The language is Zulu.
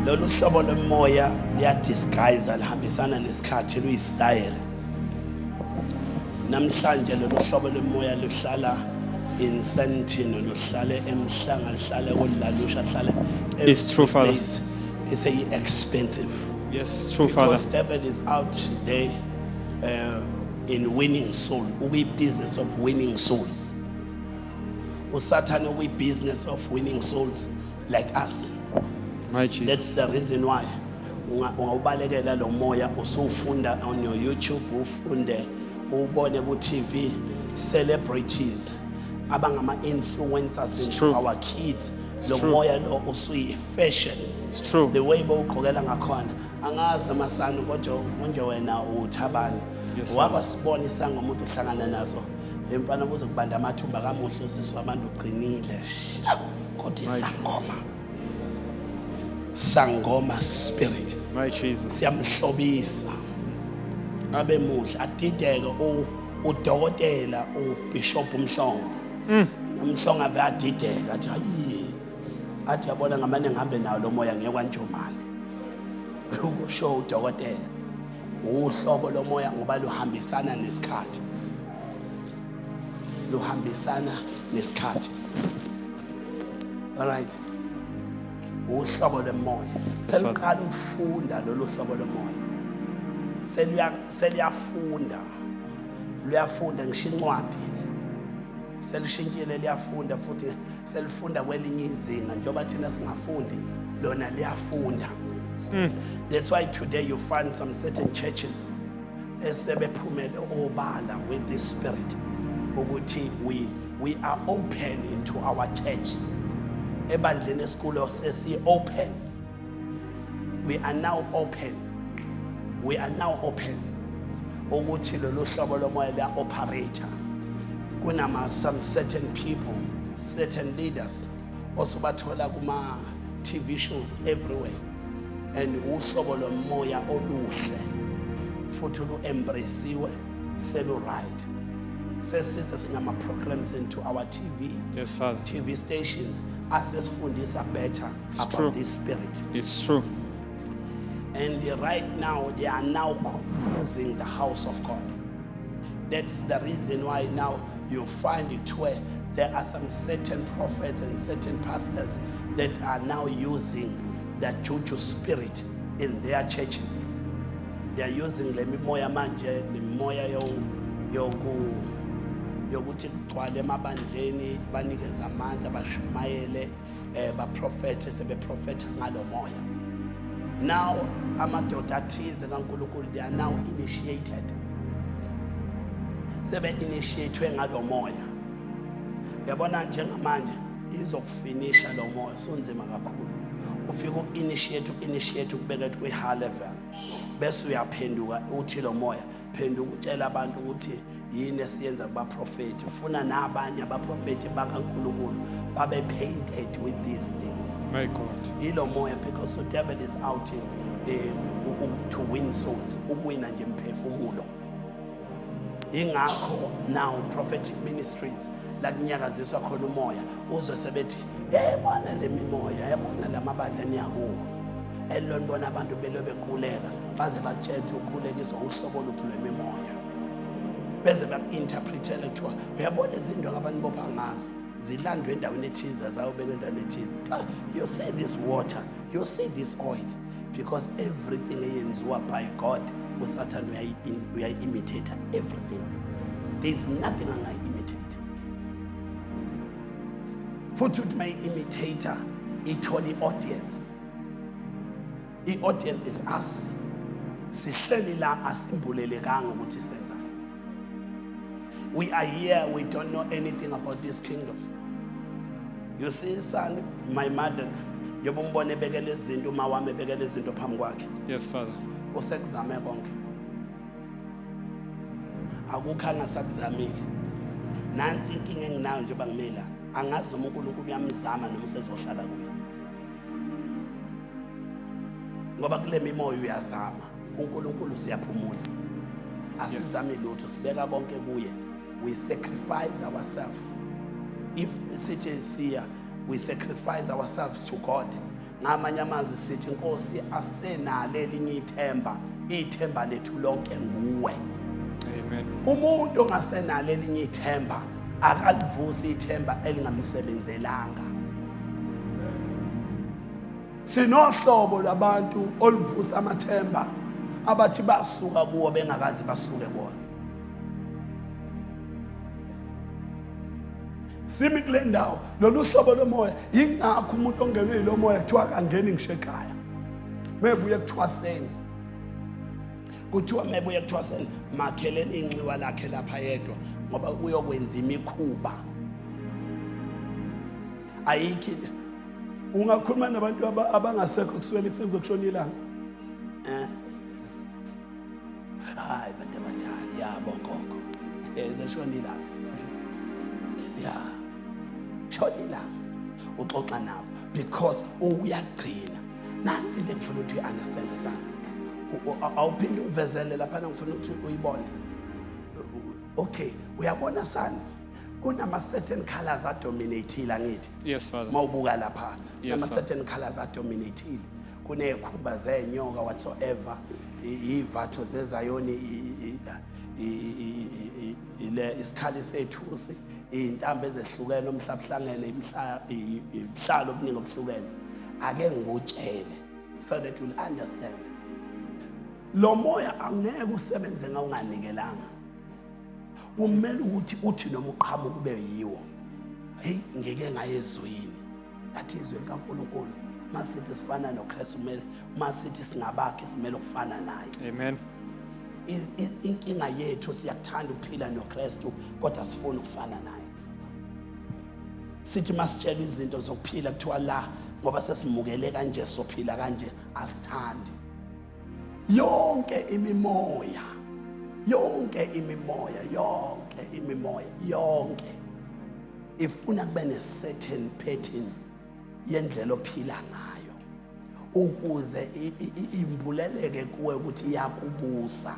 Lolu hlobo lomoya liyadisguise lihambisana nesikhathi luyistyle. Namhlanje lolu hlobo lomoya luhlala in Sandton, luhlale emhlanga, luhlale kuLalusha, luhlale. It's true, Father. It's expensive. Yes, true, Father. Because devil is out there in winning soul. We business of winning souls. Satan we business of winning souls like us. My That's Jesus. the reason why. Ungabalekela lo moya usufunda on your YouTube, ufunde ubone ku TV celebrities abangama influencers It's into true. our kids. Lo true. moya lo usuyi fashion. It's true. The way bawugqokela ngakhona angazi amasana kodwa konje wena uthabani Yes, wakasibona isangomuntu uhlangana nazo emfana uzokubanda amathumba kamuhle usisi wabantu uqinile kodwa sangoma spirit My Jesus. siyamhlobisa abe muhle adideke udokotela uBishop Mhlongo nomhlongo ave adideka athi hayi athi yabona ngamane ngihambe nawo lo moya ngekwanjomane ukusho udokotela uhlobo lomoya ngoba luhambisana nesikhathi all right uhlobo lomoya seliqala ukufunda lolu hlobo lomoya luyafunda ngisho incwadi selishintshile liyafunda futhi selifunda kwelinye izinga njengoba thina singafundi lona liyafunda. That's why today you find some certain churches esebephumele obala with this spirit ukuthi we are open into our church ebandleni esikolo sesi open. We are now open ukuthi lolu hlobo lomoya la operator kunama some certain people, certain leaders also bathola kuma TV shows everywhere and uhlobo lomoya oluhle futhi lu embracewe selu right sesize singama programs into our Yes, Father. TV stations asesifundisa better It's about true. this spirit. It's true. And right now, they are now using the house of God. That's the reason why now you find it where there are some certain prophets and certain pastors that are now using that juju spirit in their churches. They are using le mimoya manje, le mimoya yokuthi kugcwale emabandleni banikeza amandla bashumayele baprofethe sebeprofetha ngalo moya. Now amadoda athize kaNkulunkulu they are now initiated. Sebe initiatwe ngalo moya. Yabona njengamanje izokufinisha lo moya sonzima kakhulu. Ufika uinitiate ukubeka kwi high level. Bese uyaphenduka uthi lo moya phenduka utshela abantu ukuthi yini esiyenza kuba prophet. Ufuna nabanye abaprofeti bakaNkulunkulu babe painted with these things. My God. Ilo moya because the devil is out to win souls, ukuwina nje imphefumulo. Ingakho now prophetic ministries la kunyakaziswa khona umoya uzosebethi yebona le mimoya yebona lamabandla niyakuwo elondona abantu belobe bequleka baze batshela uqulekiswa uhlobo luphi lwemimoya beze bakinterpretele kuthiwa uyabona izinto abantu bopha ngazo zilandwe endaweni ethize zawubeka endaweni ethize. You see this water, you see this oil, because everything eyenziwa by God uSatan uyayi-imitate everything. There is nothing angayi-imitate. Futhi uthi mayi-imitator ithola i-audience. I-audience is us. Sihleli la asimbulelekanga ukuthi senzani. We are here, we don't know anything about this kingdom. You see, son, my mother, njengoba umbone ebekele izinto uma wami ebekele izinto phambi kwakhe. Yes, Father. Usekuzame konke. Akukho angasakuzamile. Nansi inkinga enginayo njengoba ngimela, angazi noma uNkulunkulu uyamzama noma usezohlala kuye. Ngoba kule mimoya uyazama, uNkulunkulu siyaphumula. Asizami lutho, sibeka konke kuye. We sacrifice ourselves. If city is here, we sacrifice ourselves to God. ngamanye amazwi sithi inkosi asenalo elinye ithemba, ithemba lethu lonke nguwe. Amen. Umuntu ongasenalo elinye ithemba akalivusi ithemba elingamsebenzelanga. Sinohlobo labantu oluvusa amathemba abathi basuka kuwo bengakazi basuke kuona. Simi kule ndawo lolu hlobo lomoya ingakho umuntu ongenwe yilo moya kuthiwa akangeni ngisho ekhaya. Mebuye kuthwaseni. Kuthiwa mebuye kuthwaseni makheleni inxiwa lakhe lapha yedwa ngoba uyokwenza imikhuba. Ayikho ungakhuluma nabantu abangasekho kuswele kusenzo kushona ilanga. Hayi bantu abadala yabo gogo. Zeshona ilanga. Ya. Shona ilanga. Uxoxa nabo because uyagcina. Nansi into engifuna ukuthi uunderstand sana. Awuphinde ungivezele lapha ngifuna ukuthi uyibone. Okay, uyabona sana. Kunama certain colors adominate ngithi. Yes, Father. Mawubuka lapha. Yes, Nama sir. certain colors adominate. Kunekhumba zenyoka whatsoever. Ivatho zezayoni ile isikhali sethusi intambo ezehlukene omhlabuhlangene imhlalo obuningi obuhlukene ake ngikutshele so that you'll understand. Lo moya angeke usebenze ngawunganikelanga. Kumele ukuthi uthi noma uqhamuka kube yiwo. Hey ngeke ngayezwini. Athi izwi likaNkulunkulu masithi sifana noKristu kumele masithi singabakhe simele ukufana naye. Amen. Inkinga yethu siyakuthanda ukuphila noKristu kodwa sifuna ukufana naye. Sithi masitshela izinto zokuphila kuthiwa la ngoba sesimukele kanje sophila kanje asithandi. Yonke imimoya ifuna kube ne certain pattern yendlela ophila ngayo ukuze imbuleleke kuwe ukuthi iyakubusa.